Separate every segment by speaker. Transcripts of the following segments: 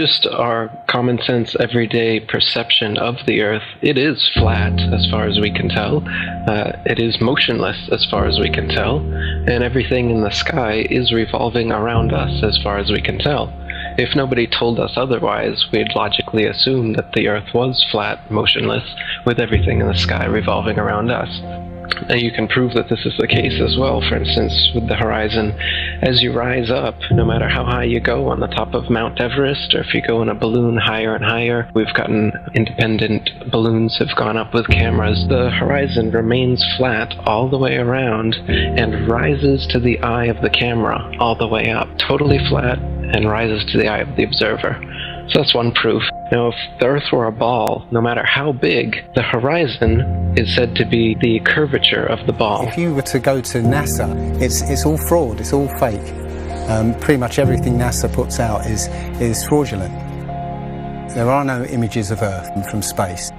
Speaker 1: just our common sense, everyday perception of the Earth, it is flat as far as we can tell. It is motionless as far as we can tell. And everything in the sky is revolving around us as far as we can tell. If nobody told us otherwise, we'd logically assume that the Earth was flat, motionless, with everything in the sky revolving around us. And you can prove that this is the case as well, for instance, with the horizon. As you rise up, no matter how high you go on the top of Mount Everest, or if you go in a balloon higher and higher, we've gotten independent balloons have gone up with cameras, the horizon remains flat all the way around and rises to the eye of the camera all the way up, totally flat, and rises to the eye of the observer. So that's one proof. Now, if the Earth were a ball, no matter how big, the horizon is said to be the curvature of the ball.
Speaker 2: If you were to go to NASA, it's all fraud, it's all fake. Pretty much everything NASA puts out is fraudulent. There are no images of Earth from space.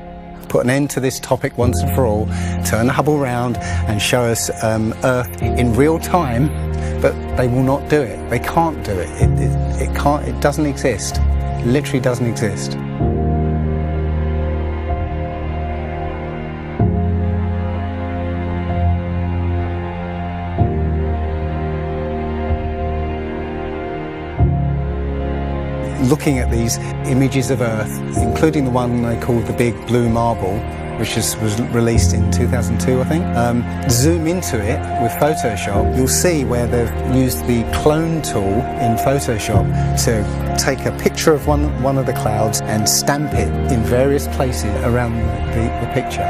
Speaker 2: Put an end to this topic once and for all, turn the Hubble round and show us Earth in real time, but they will not do it. They can't do it. It doesn't exist. It literally doesn't exist. Looking at these images of Earth, including the one they call the Big Blue Marble, which was released in 2002, I think. Zoom into it with Photoshop, you'll see where they've used the clone tool in Photoshop to take a picture of one of the clouds and stamp it in various places around the picture.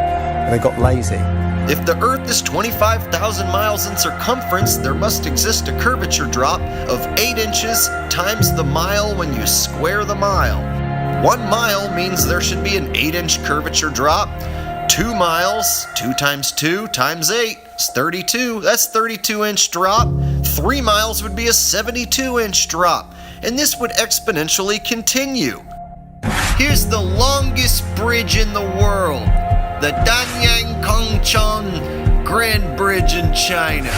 Speaker 2: They got lazy.
Speaker 3: If the Earth is 25,000 miles in circumference, there must exist a curvature drop of 8 inches times the mile when you square the mile. 1 mile means there should be an 8-inch curvature drop. 2 miles, 2 times 2 times 8 is 32. That's 32-inch drop. 3 miles would be a 72-inch drop. And this would exponentially continue. Here's the longest bridge in the world, the Danyang Kongchon Grand Bridge in China.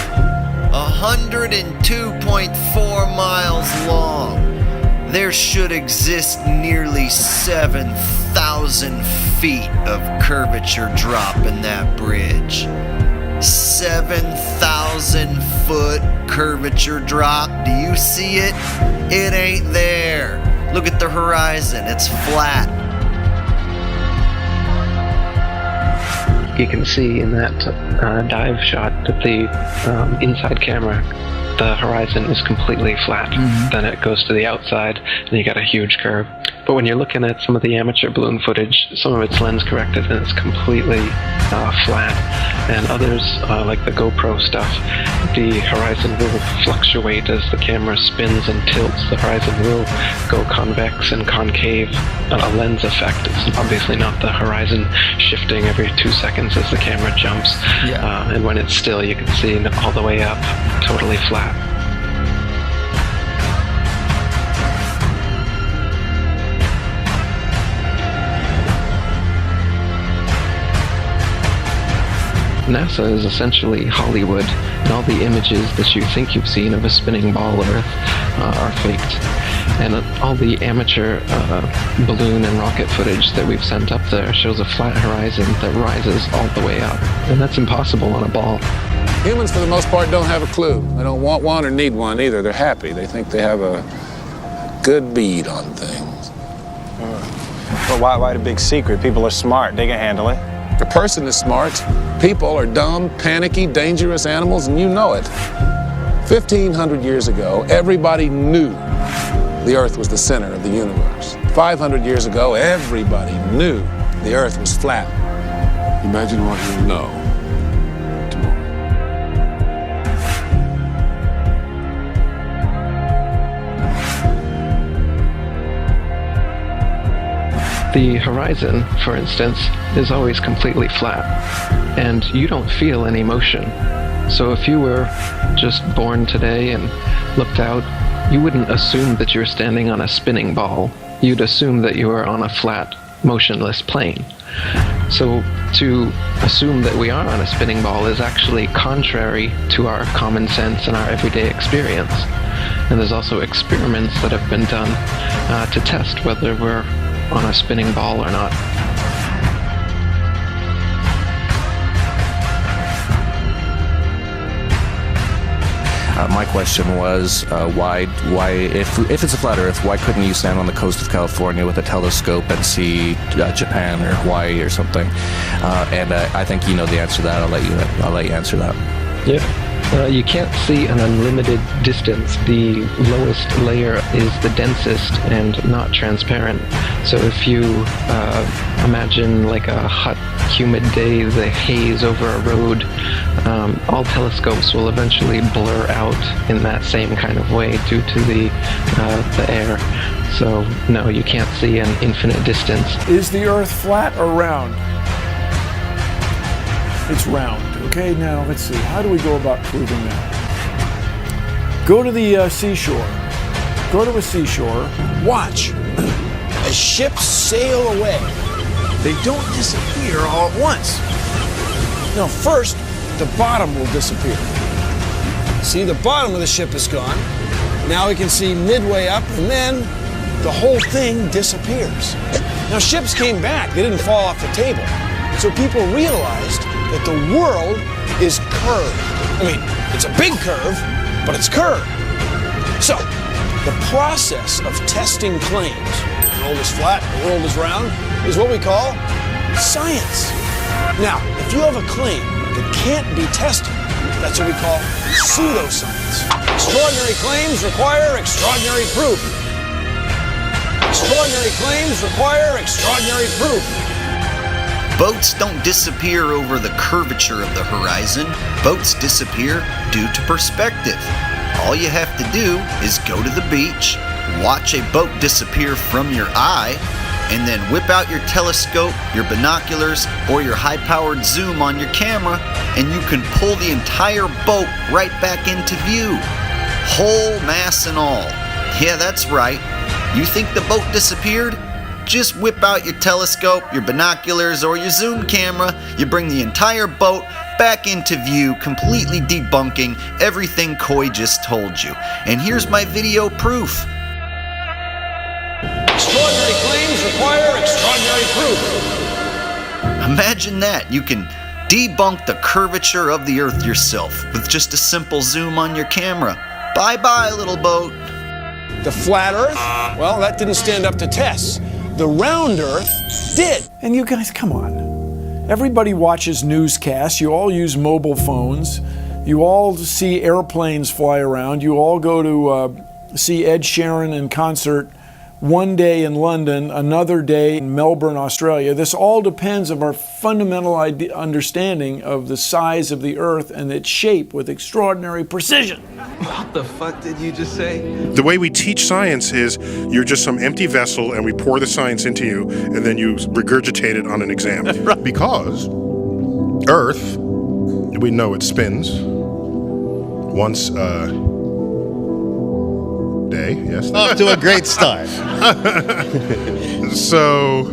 Speaker 3: 102.4 miles long. There should exist nearly 7,000 feet of curvature drop in that bridge. 7,000 foot curvature drop. Do you see it? It ain't there. Look at the horizon. It's flat.
Speaker 1: You can see in that dive shot that the inside camera, the horizon is completely flat. Then it goes to the outside, and you got a huge curve. But when you're looking at some of the amateur balloon footage, some of it's lens corrected and it's completely flat. And others, like the GoPro stuff, the horizon will fluctuate as the camera spins and tilts. The horizon will go convex and concave. A lens effect. It's obviously not the horizon shifting every 2 seconds as the camera jumps. And when it's still, you can see all the way up, totally flat. NASA is essentially Hollywood, and all the images that you think you've seen of a spinning ball Earth are faked. And all the amateur balloon and rocket footage that we've sent up there shows a flat horizon that rises all the way up. And that's impossible on a ball.
Speaker 4: Humans, for the most part, don't have a clue. They don't want one or need one either. They're happy. They think they have a good bead on things.
Speaker 5: Well, why the big secret? People are smart. They can handle it.
Speaker 4: The person is smart. People are dumb, panicky, dangerous animals, and you know it. 1,500 years ago, everybody knew the Earth was the center of the universe. 500 years ago, everybody knew the Earth was flat. Imagine what you'll know tomorrow.
Speaker 1: The horizon, for instance, is always completely flat, and you don't feel any motion. So if you were just born today and looked out, you wouldn't assume that you're standing on a spinning ball. You'd assume that you were on a flat, motionless plane. So to assume that we are on a spinning ball is actually contrary to our common sense and our everyday experience. And there's also experiments that have been done to test whether we're on a spinning ball or not.
Speaker 6: My question was, why, if it's a flat Earth, why couldn't you stand on the coast of California with a telescope and see Japan or Hawaii or something? And I think you know the answer to that. I'll let you answer that.
Speaker 1: Yeah. You can't see an unlimited distance. The lowest layer is the densest and not transparent. So if you imagine like a hot, humid day, the haze over a road, all telescopes will eventually blur out in that same kind of way due to the air. So no, you can't see an infinite distance.
Speaker 7: Is the Earth flat or round? It's round. Okay, now let's see. How do we go about proving that? Go to the seashore. Go to a seashore.
Speaker 8: Watch as ships sail away. They don't disappear all at once. No, first, the bottom will disappear. See, the bottom of the ship is gone. Now we can see midway up, and then the whole thing disappears. Now, ships came back. They didn't fall off the table. So people realized that the world is curved. I mean, it's a big curve, but it's curved. So, the process of testing claims, the world is flat, the world is round, is what we call science. Now, if you have a claim that can't be tested, that's what we call pseudoscience. Extraordinary claims require extraordinary proof. Extraordinary claims require extraordinary proof.
Speaker 3: Boats don't disappear over the curvature of the horizon. Boats disappear due to perspective. All you have to do is go to the beach, watch a boat disappear from your eye, and then whip out your telescope, your binoculars, or your high-powered zoom on your camera, and you can pull the entire boat right back into view. Whole mass and all. Yeah, that's right. You think the boat disappeared? Just whip out your telescope, your binoculars, or your zoom camera. You bring the entire boat back into view, completely debunking everything Coy just told you. And here's my video proof.
Speaker 8: Extraordinary claims require extraordinary proof.
Speaker 3: Imagine that. You can debunk the curvature of the Earth yourself with just a simple zoom on your camera. Bye-bye, little boat.
Speaker 8: The flat Earth? Well, that didn't stand up to tests. The round Earth did.
Speaker 7: And you guys, come on. Everybody watches newscasts. You all use mobile phones. You all see airplanes fly around. You all go to see Ed Sheeran in concert one day in London, another day in Melbourne, Australia. This all depends on our fundamental understanding of the size of the Earth and its shape with extraordinary precision.
Speaker 9: What the fuck did you just say?
Speaker 10: The way we teach science is you're just some empty vessel and we pour the science into you and then you regurgitate it on an exam. Because Earth, we know it spins once a day, yes.
Speaker 11: Off to a great start.
Speaker 10: So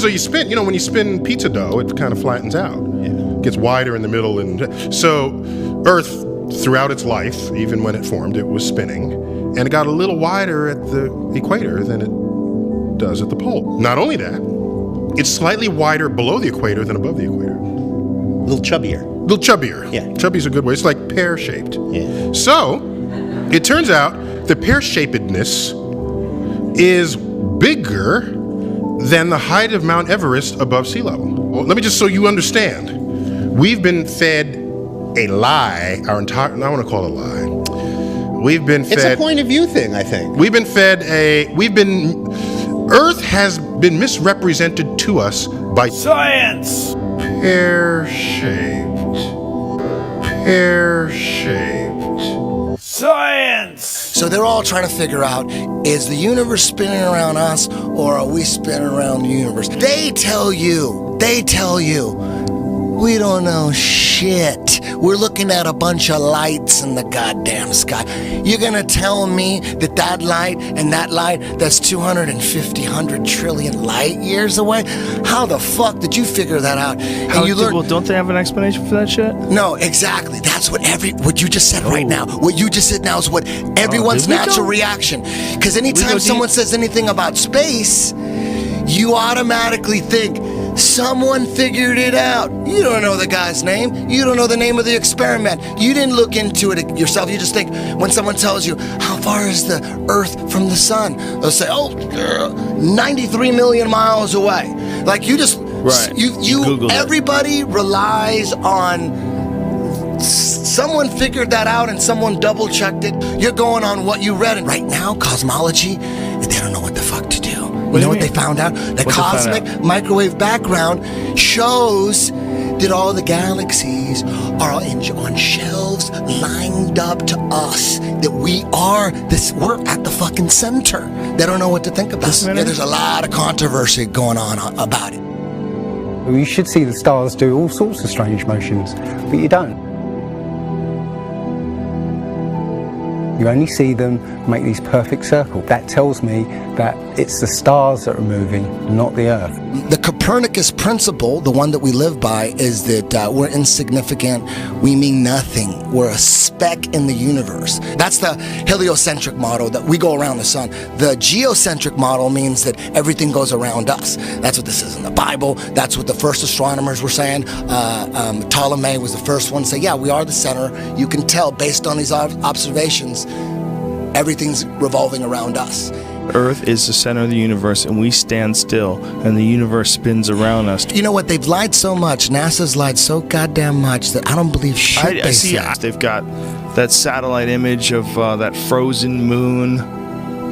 Speaker 10: you spin, when you spin pizza dough, it kind of flattens out. Yeah. Gets wider in the middle. And so Earth, throughout its life, even when it formed, it was spinning. And it got a little wider at the equator than it does at the pole. Not only that, it's slightly wider below the equator than above the equator.
Speaker 11: A little chubbier.
Speaker 10: Yeah. Chubby's a good way. It's like pear-shaped.
Speaker 11: Yeah.
Speaker 10: So, it turns out the pear-shapedness is bigger than the height of Mount Everest above sea level. Well, let me just so you understand. We've been fed a lie our entire, I want to call it a lie. We've been fed.
Speaker 11: It's a point of view thing, I think.
Speaker 10: Earth has been misrepresented to us by
Speaker 7: science.
Speaker 10: Pear-shaped.
Speaker 7: Science!
Speaker 12: So they're all trying to figure out, is the universe spinning around us or are we spinning around the universe? They tell you We don't know shit. We're looking at a bunch of lights in the goddamn sky. You're gonna tell me that that light and that light that's 100 trillion light years away? How the fuck did you figure that out? And you learn.
Speaker 13: Well, don't they have an explanation for that shit?
Speaker 12: No, exactly. That's what you just said right now. What you just said now is what everyone's natural reaction. Because anytime someone says anything about space, you automatically think someone figured it out. You don't know the guy's name. You don't know the name of the experiment. You didn't look into it yourself. You just think when someone tells you, how far is the Earth from the sun? They'll say, 93 million miles away. Like you just, everybody relies on someone figured that out and someone double checked it. You're going on what you read. And right now, cosmology, they don't know what the fuck to do. You know what they found out? The cosmic microwave background shows that all the galaxies are on shelves lined up to us. That we're at the fucking center. They don't know what to think about. There's a lot of controversy going on about it.
Speaker 2: You should see the stars do all sorts of strange motions, but you don't. You only see them make these perfect circles. That tells me that it's the stars that are moving, not the Earth.
Speaker 12: The Copernicus principle, the one that we live by, is that we're insignificant, we mean nothing, we're a speck in the universe. That's the heliocentric model, that we go around the sun. The geocentric model means that everything goes around us. That's what this is in the Bible. That's what the first astronomers were saying. Ptolemy was the first one to say, yeah, we are the center. You can tell based on these observations, everything's revolving around us.
Speaker 13: Earth is the center of the universe, and we stand still, and the universe spins around us.
Speaker 12: You know what? They've lied so much. NASA's lied so goddamn much that I don't believe shit
Speaker 13: I see. They've got that satellite image of that frozen moon.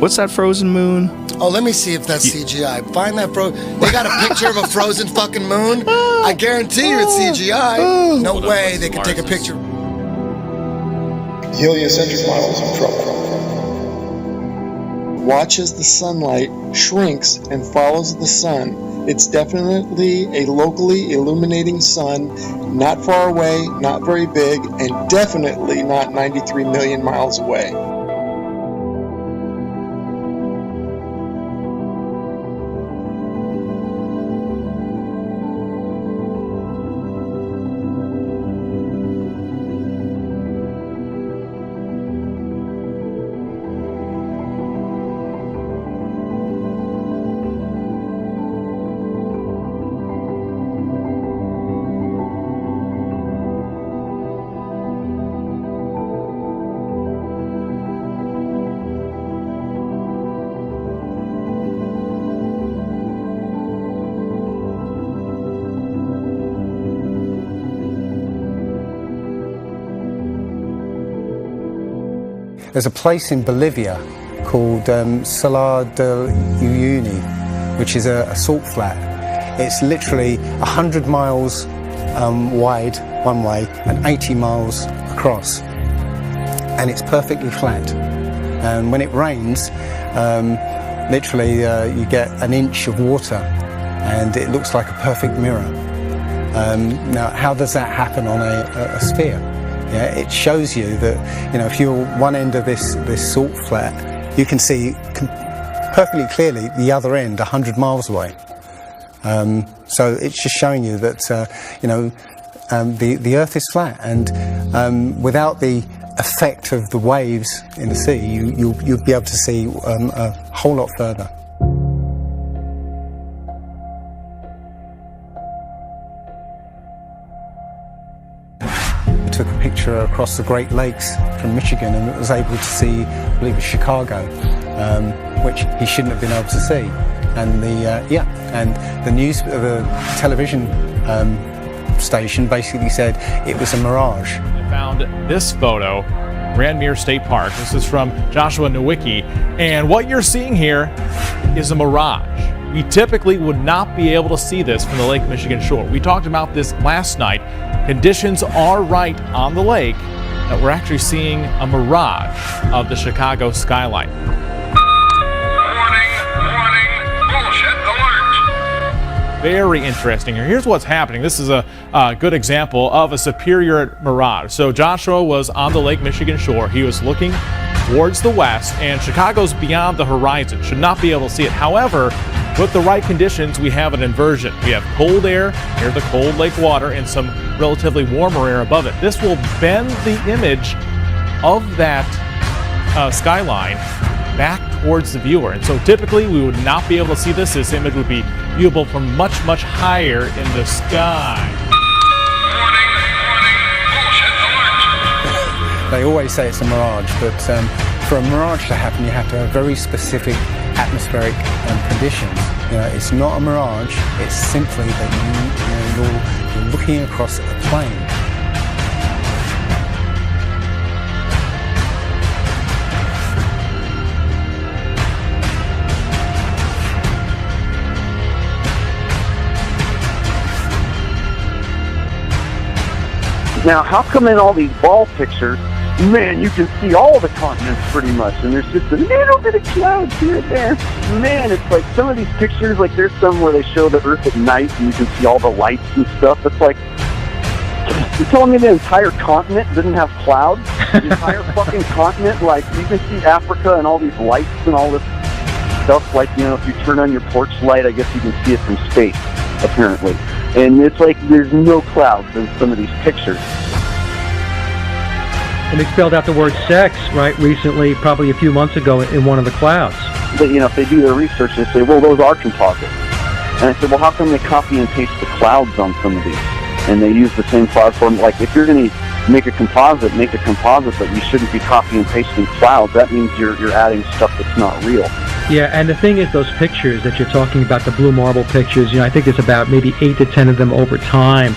Speaker 13: What's that frozen moon?
Speaker 12: Oh, let me see if that's CGI. Find that They got a picture of a frozen fucking moon. I guarantee you it's CGI. No way they could take a picture.
Speaker 14: The heliocentric model is in trouble. Watch as the sunlight shrinks and follows the sun. It's definitely a locally illuminating sun, not far away, not very big, and definitely not 93 million miles away.
Speaker 2: There's a place in Bolivia called Salar del Uyuni, which is a salt flat. It's literally 100 miles wide one way and 80 miles across. And it's perfectly flat. And when it rains, literally you get an inch of water and it looks like a perfect mirror. Now, how does that happen on a sphere? Yeah, it shows you that, if you're one end of this salt flat, you can see perfectly clearly the other end 100 miles away. So it's just showing you that, the Earth is flat, and without the effect of the waves in the sea, you'll be able to see a whole lot further. Took a picture across the Great Lakes from Michigan and was able to see, I believe it's Chicago, which he shouldn't have been able to see. And the television station basically said it was a mirage.
Speaker 15: I found this photo, Randmere State Park. This is from Joshua Nowicki, and what you're seeing here is a mirage. We typically would not be able to see this from the Lake Michigan shore. We talked about this last night. Conditions are right on the lake that we're actually seeing a mirage of the Chicago skyline.
Speaker 16: Warning, bullshit alert.
Speaker 15: very interesting here. Here's what's happening. This is a good example of a superior mirage. So Joshua was on the Lake Michigan shore. He was looking towards the west, and Chicago's beyond the horizon. Should not be able to see it. However, with the right conditions, we have an inversion. We have cold air near the cold lake water and some relatively warmer air above it. This will bend the image of that skyline back towards the viewer. And so typically we would not be able to see this. This image would be viewable from much, much higher in the sky.
Speaker 2: They always say it's a mirage, but for a mirage to happen, you have to have very specific atmospheric conditions. It's not a mirage, it's simply that you're looking across a plane.
Speaker 16: Now, how come in all these ball pictures, man, you can see all the continents pretty much, and there's just a little bit of clouds here and there. Man, it's like some of these pictures, like there's some where they show the Earth at night and you can see all the lights and stuff. It's like, you're telling me the entire continent didn't have clouds? The entire fucking continent, like you can see Africa and all these lights and all this stuff, like, if you turn on your porch light, I guess you can see it from space, apparently. And it's like there's no clouds in some of these pictures.
Speaker 17: And they spelled out the word sex, right, recently, probably a few months ago in one of the clouds.
Speaker 16: But, if they do their research, they say, well, those are composites. And I said, well, how come they copy and paste the clouds on some of these? And they use the same cloud form. Like, if you're going to make a composite, but you shouldn't be copying and pasting clouds. That means you're adding stuff that's not real.
Speaker 17: Yeah, and the thing is, those pictures that you're talking about, the blue marble pictures, I think there's about maybe 8 to 10 of them over time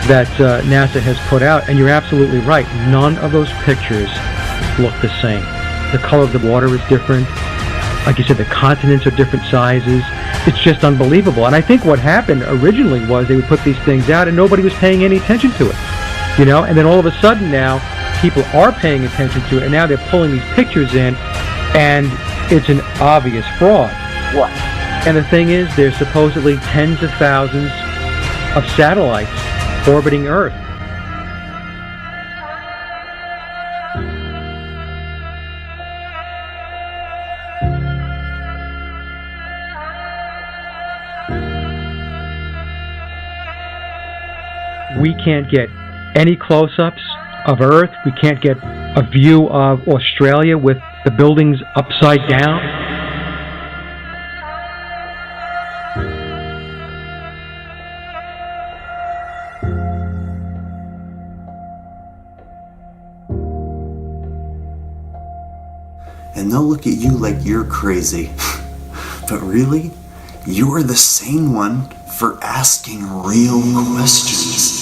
Speaker 17: that NASA has put out, and you're absolutely right. None of those pictures look the same. The color of the water is different. Like you said, the continents are different sizes. It's just unbelievable. And I think what happened originally was they would put these things out and nobody was paying any attention to it. And then all of a sudden now, people are paying attention to it, and now they're pulling these pictures in, and it's an obvious fraud.
Speaker 16: What?
Speaker 17: And the thing is, there's supposedly tens of thousands of satellites orbiting Earth. We can't get any close-ups of Earth. We can't get a view of Australia with the buildings upside down.
Speaker 18: And they'll look at you like you're crazy. But really, you're the sane one for asking real questions.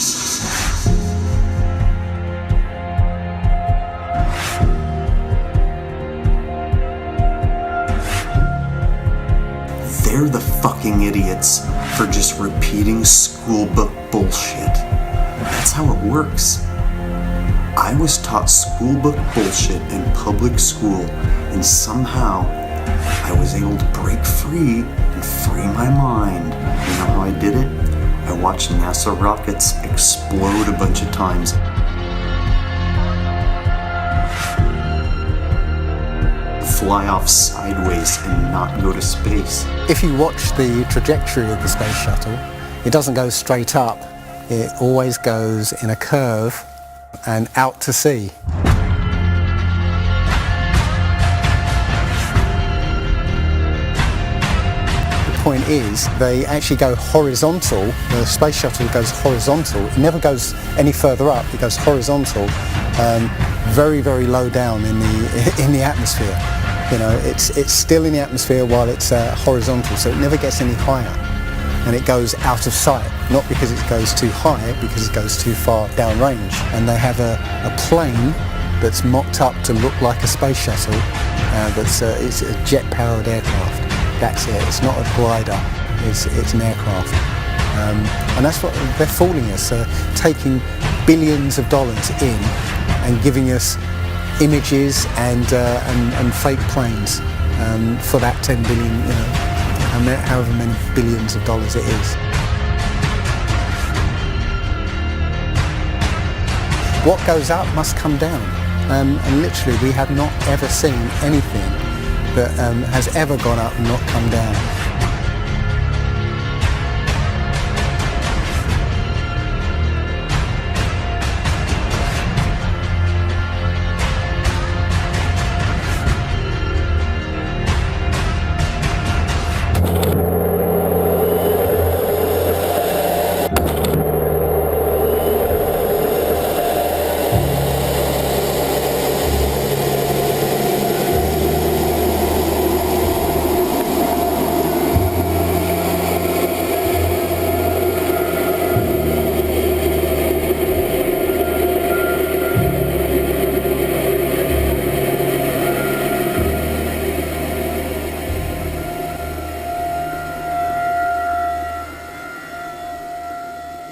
Speaker 18: They're the fucking idiots for just repeating school book bullshit. That's how it works. I was taught school book bullshit in public school, and somehow I was able to break free and free my mind. You know how I did it? I watched NASA rockets explode a bunch of times. Fly off sideways and not go to space.
Speaker 2: If you watch the trajectory of the space shuttle, it doesn't go straight up. It always goes in a curve and out to sea. The point is, they actually go horizontal. The space shuttle goes horizontal. It never goes any further up. It goes horizontal, very, very low down in the atmosphere. It's still in the atmosphere while it's horizontal, so it never gets any higher. And it goes out of sight, not because it goes too high, because it goes too far downrange. And they have a plane that's mocked up to look like a space shuttle. It's a jet-powered aircraft. That's it. It's not a glider. It's an aircraft. And that's what they're fooling us, taking billions of dollars in and giving us images and fake planes for that 10 billion, however many billions of dollars it is. What goes up must come down. And literally, we have not ever seen anything that has ever gone up and not come down.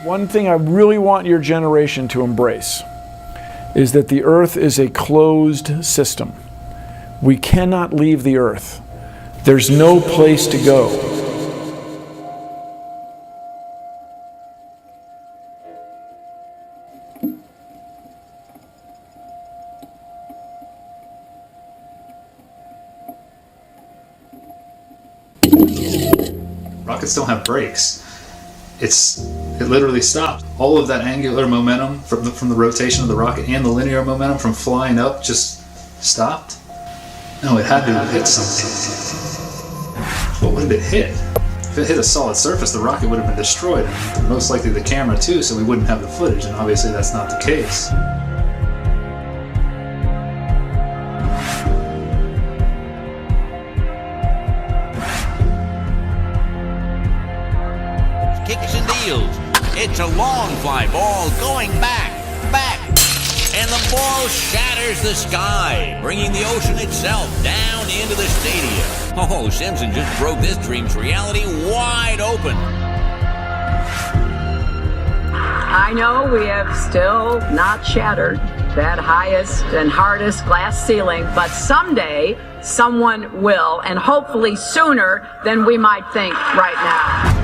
Speaker 7: One thing I really want your generation to embrace is that the Earth is a closed system. We cannot leave the Earth. There's no place to go.
Speaker 19: Rockets don't have brakes. It literally stopped. All of that angular momentum from the rotation of the rocket and the linear momentum from flying up just stopped. No, it had to have hit something. But what did it hit? If it hit a solid surface, the rocket would have been destroyed, and most likely the camera too, so we wouldn't have the footage, and obviously that's not the case.
Speaker 20: Kicks and deals. It's a long fly ball going back, and the ball shatters the sky, bringing the ocean itself down into the stadium. Oh, Simpson just broke this dream's reality wide open.
Speaker 21: I know we have still not shattered that highest and hardest glass ceiling, but someday someone will, and hopefully sooner than we might think right now.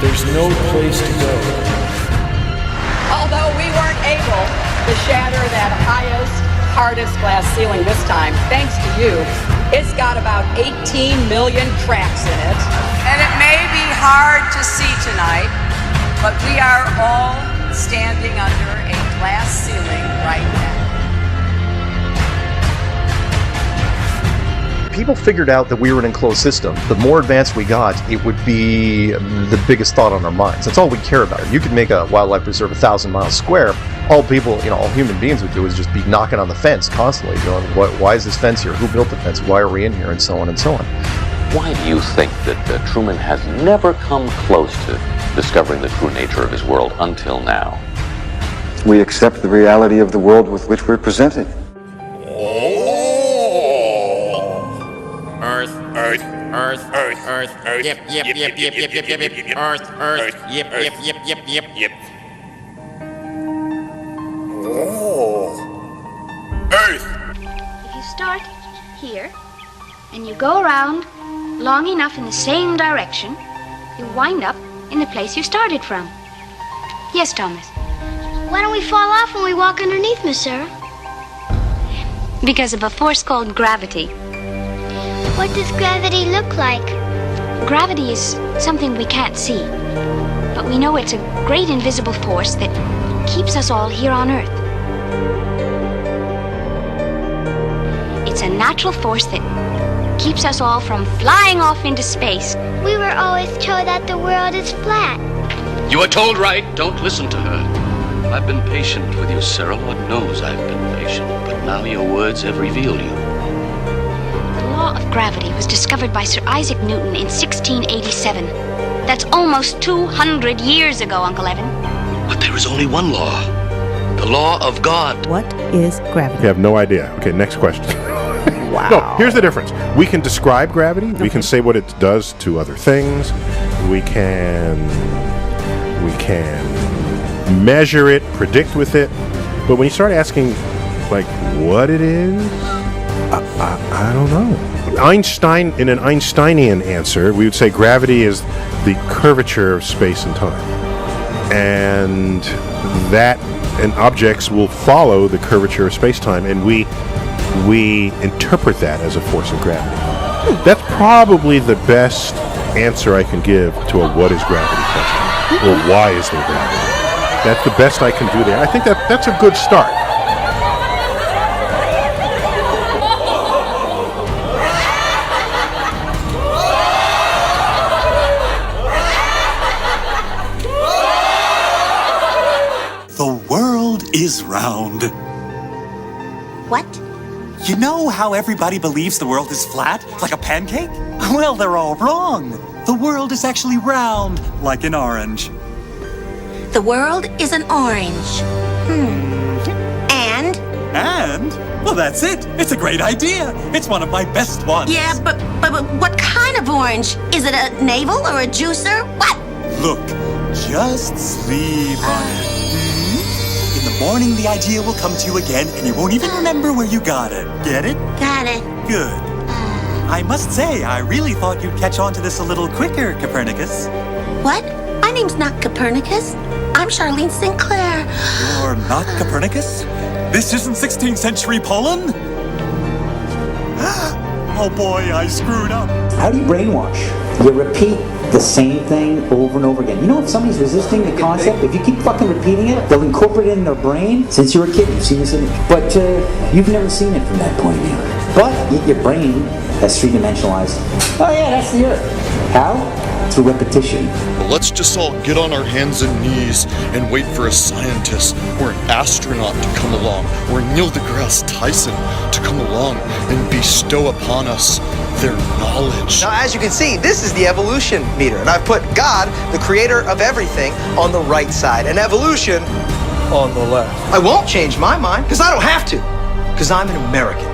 Speaker 7: There's no place to go.
Speaker 21: Although we weren't able to shatter that highest, hardest glass ceiling this time, thanks to you, it's got about 18 million cracks in it. And it may be hard to see tonight, but we are all standing under a glass ceiling right now.
Speaker 22: People figured out that we were an enclosed system. The more advanced we got, it would be the biggest thought on our minds. That's all we care about. You could make a wildlife preserve 1,000 miles square. All people, all human beings would do is just be knocking on the fence constantly, going, why is this fence here? Who built the fence? Why are we in here? And so on and so on.
Speaker 23: Why do you think that Truman has never come close to discovering the true nature of his world until now?
Speaker 24: We accept the reality of the world with which we're presented.
Speaker 20: Earth. Yep. Earth. Yep.
Speaker 24: Oh.
Speaker 25: Earth. If you start here and you go around long enough in the same direction, you wind up in the place you started from. Yes, Thomas.
Speaker 26: Why don't we fall off when we walk underneath, Miss Sarah?
Speaker 25: Because of a force called gravity.
Speaker 26: What does gravity look like?
Speaker 25: Gravity is something we can't see, but we know it's a great invisible force that keeps us all here on Earth. It's a natural force that keeps us all from flying off into space.
Speaker 26: We were always told that the world is flat.
Speaker 23: You were told right. Don't listen to her. I've been patient with you, Sarah. Lord knows I've been patient, but now your words have revealed you.
Speaker 25: The law of gravity was discovered by Sir Isaac Newton in 1687. That's almost 200 years ago, Uncle Evan.
Speaker 23: But there is only one law. The law of God.
Speaker 27: What is gravity?
Speaker 10: You have no idea. Okay, next question.
Speaker 27: Wow.
Speaker 10: No, here's the difference. We can describe gravity. Okay. We can say what it does to other things. We can measure it, predict with it. But when you start asking, like, what it is, I don't know. Einstein, in an Einsteinian answer, we would say gravity is the curvature of space and time. And objects will follow the curvature of space-time, and we interpret that as a force of gravity. That's probably the best answer I can give to a what is gravity question, or why is there gravity. That's the best I can do there. I think that's a good start.
Speaker 1: The world is round.
Speaker 3: What?
Speaker 1: You know how everybody believes the world is flat, like a pancake? Well, they're all wrong. The world is actually round, like an orange.
Speaker 3: The world is an orange. And?
Speaker 1: And? Well, that's it. It's a great idea. It's one of my best ones.
Speaker 3: Yeah, but what kind of orange? Is it a navel or a juicer? What?
Speaker 1: Look, just sleep on it. In the morning, the idea will come to you again, and you won't even remember where you got it. Get it?
Speaker 3: Got it.
Speaker 1: Good. I must say, I really thought you'd catch on to this a little quicker, Copernicus.
Speaker 3: What? My name's not Copernicus. I'm Charlene Sinclair.
Speaker 1: You're not Copernicus? This isn't 16th century Poland? Oh boy, I screwed up.
Speaker 4: How do you brainwash? You repeat the same thing over and over again. You know, if somebody's resisting the concept, if you keep fucking repeating it, they'll incorporate it in their brain. Since you were a kid, you've seen this image. But you've never seen it from that point of view. But your brain has three-dimensionalized. Oh yeah, that's the Earth. How? Through repetition.
Speaker 5: Well, let's just all get on our hands and knees and wait for a scientist or an astronaut to come along, or Neil deGrasse Tyson to come along and bestow upon us their knowledge.
Speaker 6: Now, as you can see, this is the evolution meter, and I've put God, the creator of everything, on the right side, and evolution on the left. I won't change my mind, because I don't have to, because I'm an American.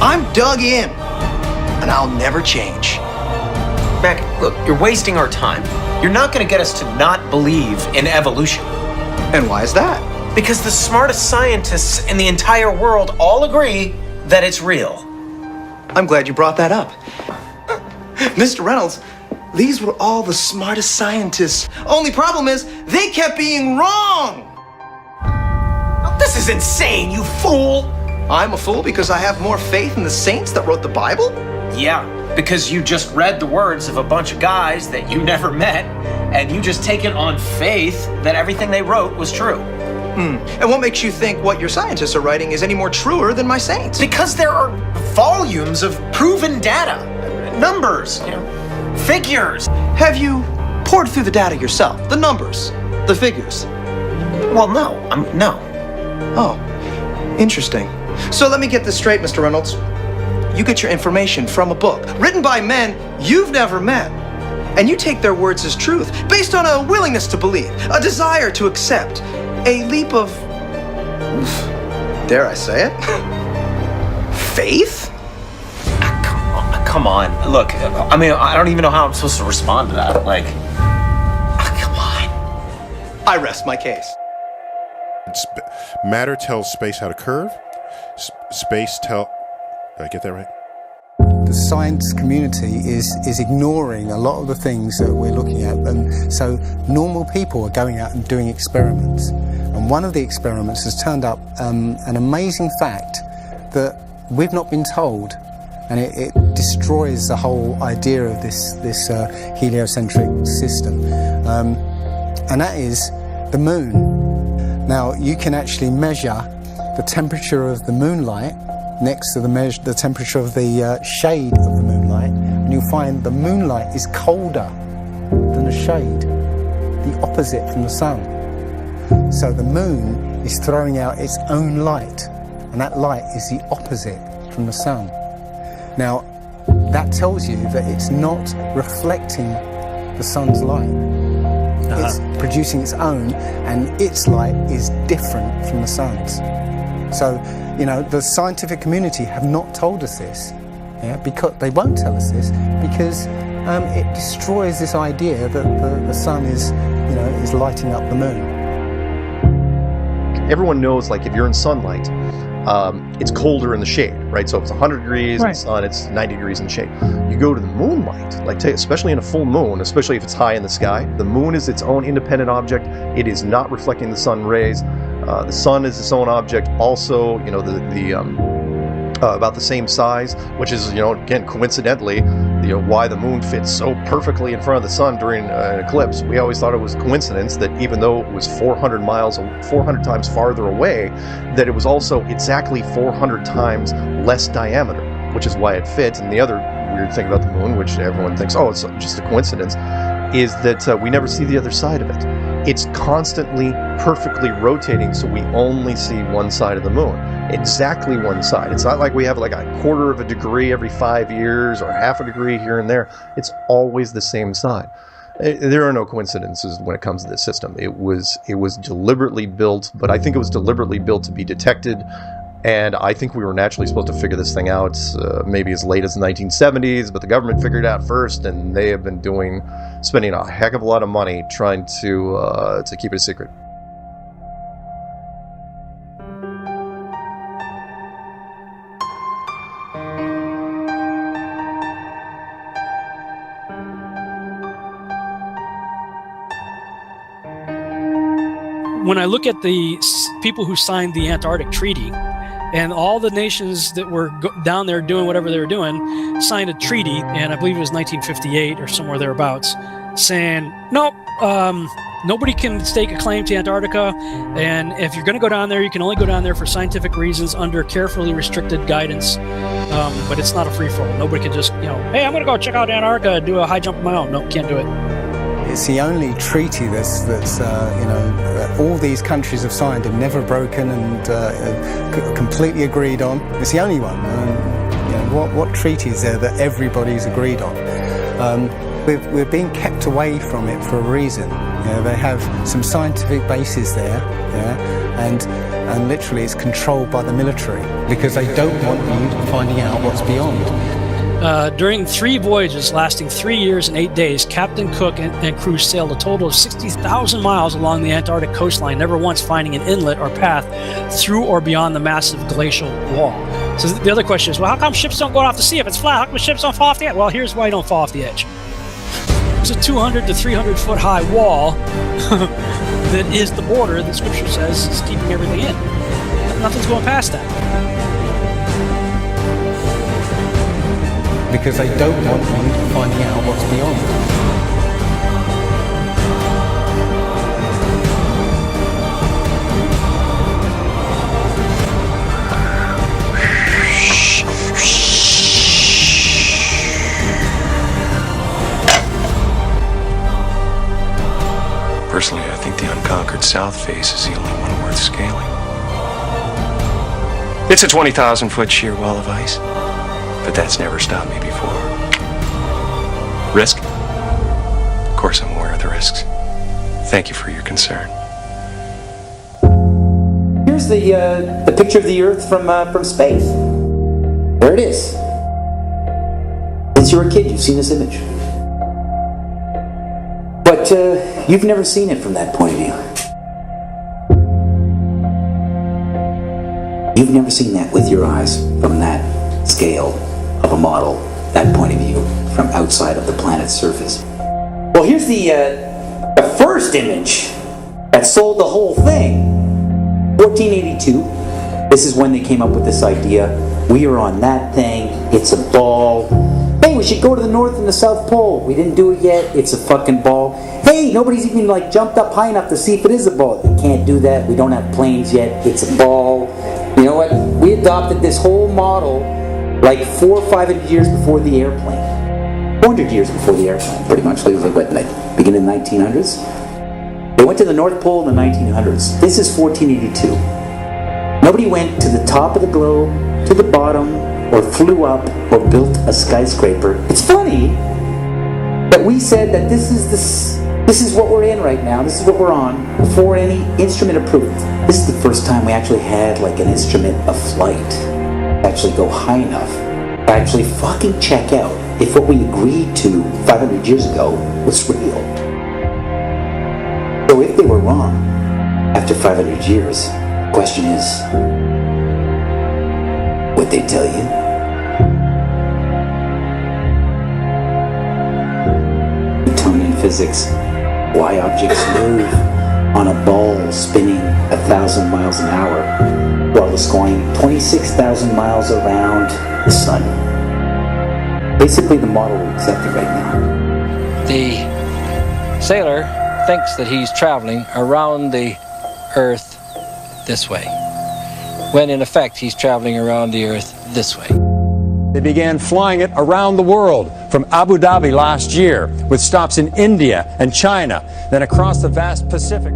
Speaker 6: I'm dug in, and I'll never change.
Speaker 8: Mac, look, you're wasting our time. You're not going to get us to not believe in evolution.
Speaker 6: And why is that?
Speaker 8: Because the smartest scientists in the entire world all agree that it's real.
Speaker 6: I'm glad you brought that up. Mr. Reynolds, these were all the smartest scientists. Only problem is, they kept being wrong!
Speaker 8: Oh, this is insane, you fool!
Speaker 6: I'm a fool because I have more faith in the saints that wrote the Bible?
Speaker 8: Yeah, because you just read the words of a bunch of guys that you never met, and you just take it on faith that everything they wrote was true.
Speaker 6: And what makes you think what your scientists are writing is any more truer than my saints?
Speaker 8: Because there are volumes of proven data, numbers, figures.
Speaker 6: Have you poured through the data yourself? The numbers, the figures?
Speaker 8: Well, no. No.
Speaker 6: Oh, interesting. So let me get this straight, Mr. Reynolds. You get your information from a book written by men you've never met, and you take their words as truth based on a willingness to believe, a desire to accept, a leap of, dare I say it, faith?
Speaker 8: Come on. Look, I mean, I don't even know how I'm supposed to respond to that. Come on.
Speaker 6: I rest my case.
Speaker 10: Matter tells space how to curve. Space tell. Did I get that right?
Speaker 2: The science community is ignoring a lot of the things that we're looking at, and so normal people are going out and doing experiments. And one of the experiments has turned up an amazing fact that we've not been told, and it destroys the whole idea of this heliocentric system, and that is the moon. Now you can actually measure the temperature of the moonlight next to the temperature of the shade of the moonlight, and you'll find the moonlight is colder than the shade, the opposite from the sun. So the moon is throwing out its own light, and that light is the opposite from the sun. Now, that tells you that it's not reflecting the sun's light. It's producing its own, and its light is different from the sun's. So, the scientific community have not told us this, because they won't tell us this, because it destroys this idea that the sun is lighting up the moon.
Speaker 22: everyone knows, like, if you're in sunlight, it's colder in the shade, right? So if it's 100 degrees in the sun, it's 90 degrees in the shade. You go to the moonlight, like, especially in a full moon, especially if it's high in the sky, the moon is its own independent object. It is not reflecting the sun rays. The sun is its own object. Also, you know, about the same size, which is, you know, again, coincidentally, you know, why the moon fits so perfectly in front of the sun during an eclipse. We always thought it was coincidence that even though it was 400 times farther away, that it was also exactly 400 times less diameter, which is why it fits. And the other weird thing about the moon, which everyone thinks, oh, it's just a coincidence, is that we never see the other side of it. It's constantly perfectly rotating, so we only see one side of the moon. Exactly one side. It's not like we have like a quarter of a degree every 5 years or half a degree here and there. It's always the same side. There are no coincidences when it comes to this system. It was deliberately built, but I think it was deliberately built to be detected. And I think we were naturally supposed to figure this thing out maybe as late as the 1970s, but the government figured it out first, and they have been spending a heck of a lot of money trying to keep it a secret.
Speaker 9: When I look at the people who signed the Antarctic Treaty, and all the nations that were down there doing whatever they were doing signed a treaty, and I believe it was 1958 or somewhere thereabouts, saying, nope, nobody can stake a claim to Antarctica, and if you're going to go down there, you can only go down there for scientific reasons under carefully restricted guidance, but it's not a free-for-all. Nobody can just, hey, I'm going to go check out Antarctica and do a high jump of my own. No, can't do it.
Speaker 2: It's the only treaty that's all these countries have signed and never broken and completely agreed on. It's the only one. What treaty is there that everybody's agreed on? We're being kept away from it for a reason. They have some scientific bases there, and literally it's controlled by the military because they don't want you finding out what's beyond.
Speaker 9: During 3 voyages lasting 3 years and 8 days, Captain Cook and crew sailed a total of 60,000 miles along the Antarctic coastline, never once finding an inlet or path through or beyond the massive glacial wall. So the other question is, well, how come ships don't go off the sea if it's flat? How come ships don't fall off the edge? Well, here's why you don't fall off the edge. There's a 200 to 300 foot high wall that is the border that Scripture says is keeping everything in. Nothing's going past that.
Speaker 2: Because they don't want you finding out what's beyond.
Speaker 11: Personally, I think the unconquered south face is the only one worth scaling. It's a 20,000 foot sheer wall of ice. But that's never stopped me before. Risk? Of course I'm aware of the risks. Thank you for your concern.
Speaker 4: Here's the picture of the Earth from space. There it is. Since you were a kid, you've seen this image. But you've never seen it from that point of view. You've never seen that with your eyes from that scale of a model, that point of view, from outside of the planet's surface. Well, here's the first image that sold the whole thing. 1482. This is when they came up with this idea. We are on that thing. It's a ball. Hey, we should go to the North and the South Pole. We didn't do it yet. It's a fucking ball. Hey, nobody's even jumped up high enough to see if it is a ball. You can't do that. We don't have planes yet. It's a ball. You know what? We adopted this whole model 400 or 500 years before the airplane. 400 years before the airplane, pretty much. It was beginning in the 1900s. They went to the North Pole in the 1900s. This is 1482. Nobody went to the top of the globe, to the bottom, or flew up, or built a skyscraper. It's funny that we said that this is what we're in right now. This is what we're on before any instrument approved. This is the first time we actually had an instrument of flight. Actually go high enough to actually fucking check out if what we agreed to 500 years ago was real. So if they were wrong after 500 years, Question is, what they tell you? Newtonian physics, why objects move on a ball spinning 1,000 miles an hour while it's going 26,000 miles around the sun. Basically the model we accepted right now.
Speaker 12: The sailor thinks that he's traveling around the Earth this way, when in effect he's traveling around the Earth this way.
Speaker 13: They began flying it around the world, from Abu Dhabi last year, with stops in India and China, then across the vast Pacific.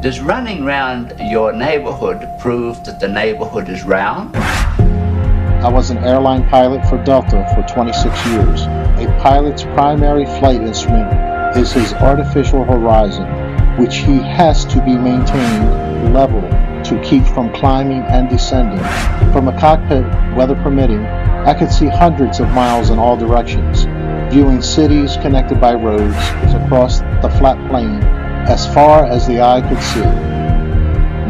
Speaker 14: Does running around your neighborhood prove that the neighborhood is round?
Speaker 15: I was an airline pilot for Delta for 26 years. A pilot's primary flight instrument is his artificial horizon, which he has to be maintained level to keep from climbing and descending. From a cockpit, weather permitting, I could see hundreds of miles in all directions, viewing cities connected by roads across the flat plain as far as the eye could see.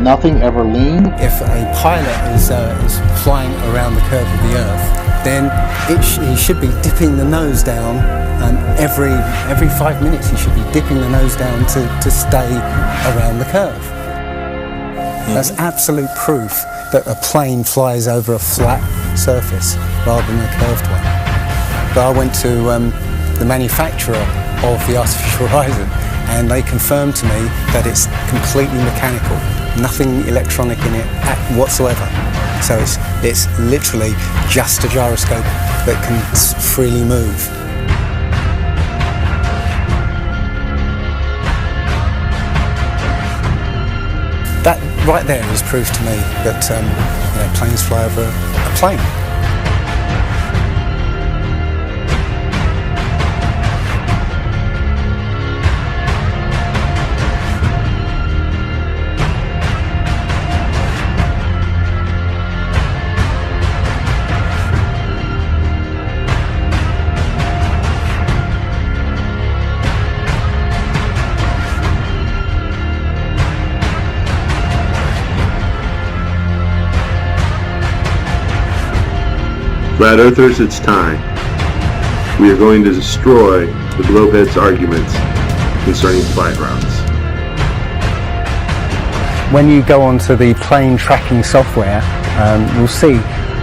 Speaker 15: Nothing ever leaned.
Speaker 2: If a pilot is flying around the curve of the Earth, then he should be dipping the nose down, and every 5 minutes he should be dipping the nose down to stay around the curve. That's absolute proof that a plane flies over a flat surface rather than a curved one. But I went to the manufacturer of the artificial horizon, and they confirmed to me that it's completely mechanical, nothing electronic in it whatsoever. So it's literally just a gyroscope that can freely move. That right there is proof to me that planes fly over a plane.
Speaker 16: Flat Earthers, it's time. We are going to destroy the Globeheads' arguments concerning flight routes.
Speaker 2: When you go onto the plane tracking software, you'll see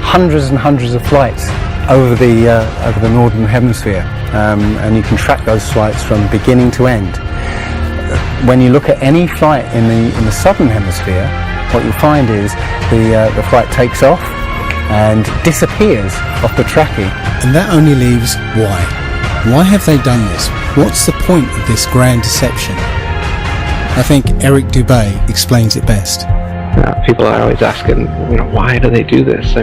Speaker 2: hundreds and hundreds of flights over the northern hemisphere, and you can track those flights from beginning to end. When you look at any flight in the southern hemisphere, what you'll find is the flight takes off and disappears off the tracking.
Speaker 17: And that only leaves why. Why have they done this? What's the point of this grand deception? I think Eric Dubay explains it best.
Speaker 18: People are always asking, why do they do this?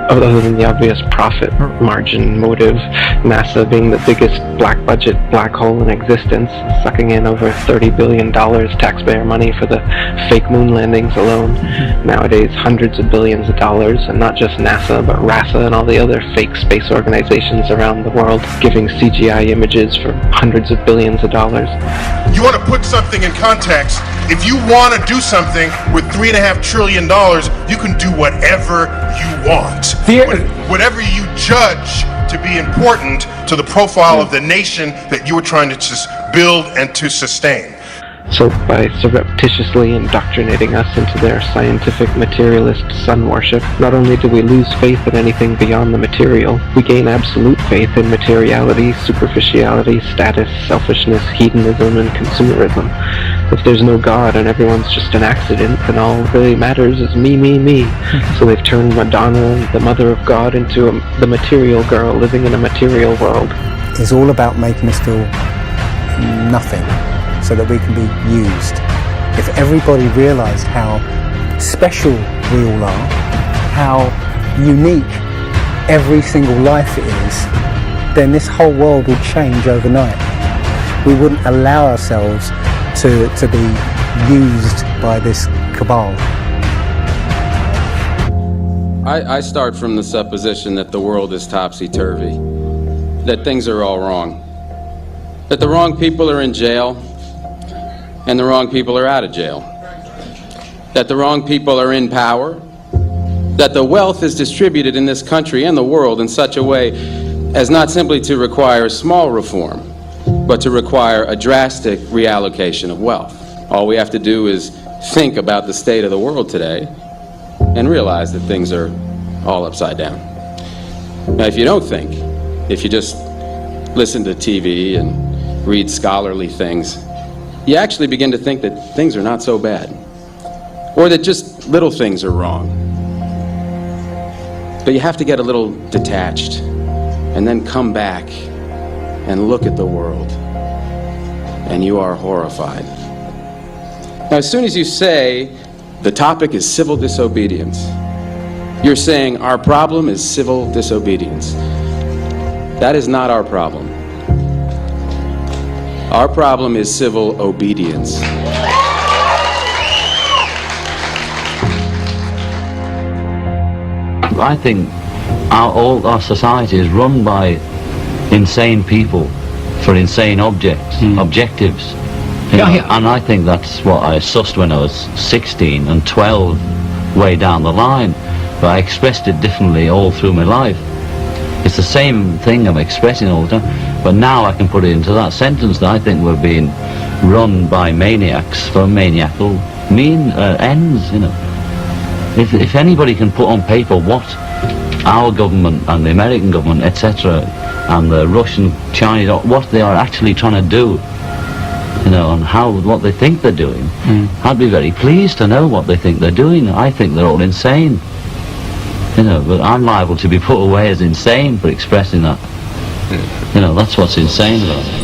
Speaker 18: Other than the obvious profit margin motive, NASA being the biggest black budget black hole in existence, sucking in over $30 billion taxpayer money for the fake moon landings alone. Nowadays, hundreds of billions of dollars, and not just NASA, but RASA and all the other fake space organizations around the world giving CGI images for hundreds of billions of dollars.
Speaker 10: You want to put something in context. If you want to do something with $3.5 trillion, you can do whatever you want. Whatever you judge to be important to the profile of the nation that you are trying to build and to sustain.
Speaker 18: So by surreptitiously indoctrinating us into their scientific materialist sun worship, not only do we lose faith in anything beyond the material, we gain absolute faith in materiality, superficiality, status, selfishness, hedonism, and consumerism. If there's no God and everyone's just an accident, then all that really matters is me, me, me. So they've turned Madonna, the mother of God, into the material girl living in a material world.
Speaker 2: It's all about making us feel nothing, so that we can be used. If everybody realised how special we all are, how unique every single life is, then this whole world would change overnight. We wouldn't allow ourselves to be used by this cabal.
Speaker 28: I start from the supposition that the world is topsy-turvy, that things are all wrong, that the wrong people are in jail, and the wrong people are out of jail. that the wrong people are in power, that the wealth is distributed in this country and the world in such a way as not simply to require small reform, but to require a drastic reallocation of wealth. All we have to do is think about the state of the world today and realize that things are all upside down. Now, if you don't think, if you just listen to TV and read scholarly things, you actually begin to think that things are not so bad, or that just little things are wrong. But you have to get a little detached and then come back and look at the world, and you are horrified. Now, as soon as you say the topic is civil disobedience, you're saying our problem is civil disobedience. That is not our problem. Our problem is civil obedience.
Speaker 14: I think all our society is run by insane people for insane objectives. You know, and I think that's what I sussed when I was 16 and 12 way down the line, but I expressed it differently all through my life. It's the same thing I'm expressing all the time, but now I can put it into that sentence that I think we're being run by maniacs for maniacal ends, you know. If anybody can put on paper what our government and the American government, etc., and the Russian, Chinese, what they are actually trying to do, you know, and what they think they're doing, I'd be very pleased to know what they think they're doing. I think they're all insane, you know, but I'm liable to be put away as insane for expressing that. You know, that's what's insane about it.